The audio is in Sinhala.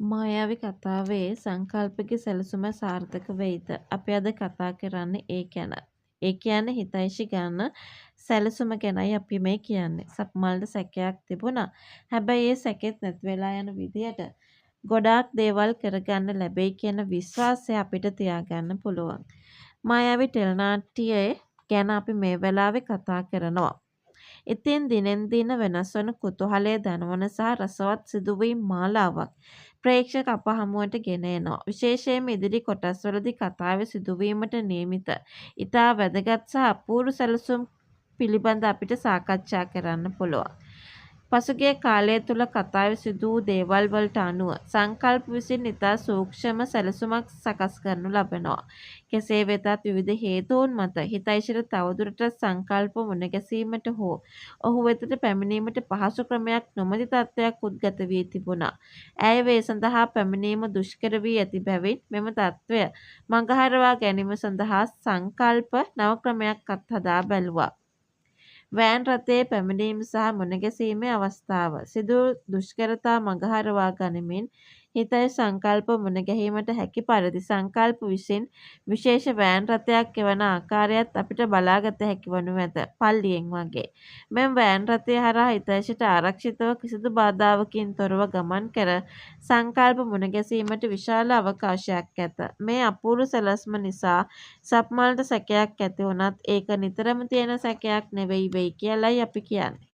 මායාවී කතාවේ සංකල්පික සැලසුම සාර්ථක වෙයිද? අපි අද කතා කරන්නේ ඒ ගැන. ඒ කියන්නේ හිතයිෂි ගන්න සැලසුම ගැනයි අපි මේ කියන්නේ. සප්මල්ට සැකයක් තිබුණා. හැබැයි ඒ සැකෙත් නැති වෙලා යන විදියට ගොඩාක් දේවල් කරගන්න ලැබෙයි කියන විශ්වාසය අපිට තියාගන්න පුළුවන්. මායාවී ටෙලිනාට්‍යයේ ගැන අපි මේ වෙලාවේ කතා කරනවා. ඉතින් දිනෙන් දින වෙනස් වන කුතුහලය දනවන සහ රසවත් සිදුවීම් මාලාවක් ප්‍රේක්ෂක අප හමුවට ගෙන එනවා. විශේෂයෙන්ම ඉදිරි කොටස්වලදී කතාවේ සිදුවීමට නියමිත ඉතා වැදගත් සහ අපූර්ව සැලසුම් පිළිබඳ අපිට සාකච්ඡා කරන්න පුළුවන්. පසුගිය කාලය තුළ කතාවේ සිදු වූ දේවල් වලට අනුව සංකල්ප විසින් ඉතා සූක්ෂම සැලසුමක් සකස් කරනු ලබනවා. කෙසේ වෙතත් විවිධ හේතූන් මත හිතයිෂිට තවදුරටත් සංකල්ප මුණගැසීමට හෝ ඔහු වෙතට පැමිණීමට පහසු ක්‍රමයක් නොමැති තත්ත්වයක් උද්ගත වී තිබුණා. ඇය වේ සඳහා පැමිණීම දුෂ්කර වී ඇති බැවින් මෙම තත්ත්වය මඟහරවා ගැනීම සඳහා සංකල්ප නව ක්‍රමයක් අත්හදා බැලුවා. වෑන් රථයේ පැමිණීම සහ මුණගැසීමේ අවස්ථාව සිදු දුෂ්කරතා මඟහරවා ගනිමින් හිතයි සංකල්ප මුණගැහීමට හැකි පරිදි සංකල්ප විසින් විශේෂ වෑන් රථයක් එවන ආකාරයත් අපිට බලාගත හැකි වනු ඇත. පල්ලියෙන් වගේ. මෙම වෑන් රථය හරහා හිතයිෂට ආරක්ෂිතව කිසිදු බාධාවකින් තොරව ගමන් කර සංකල්ප මුණගැසීමට විශාල අවකාශයක් ඇත. මේ අපූර්ව සැලැස්ම නිසා සප්මල්ට සැකයක් ඇති වුණත් ඒක නිතරම තියෙන සැකයක් නෙවෙයි වෙයි කියලයි අපි කියන්නේ.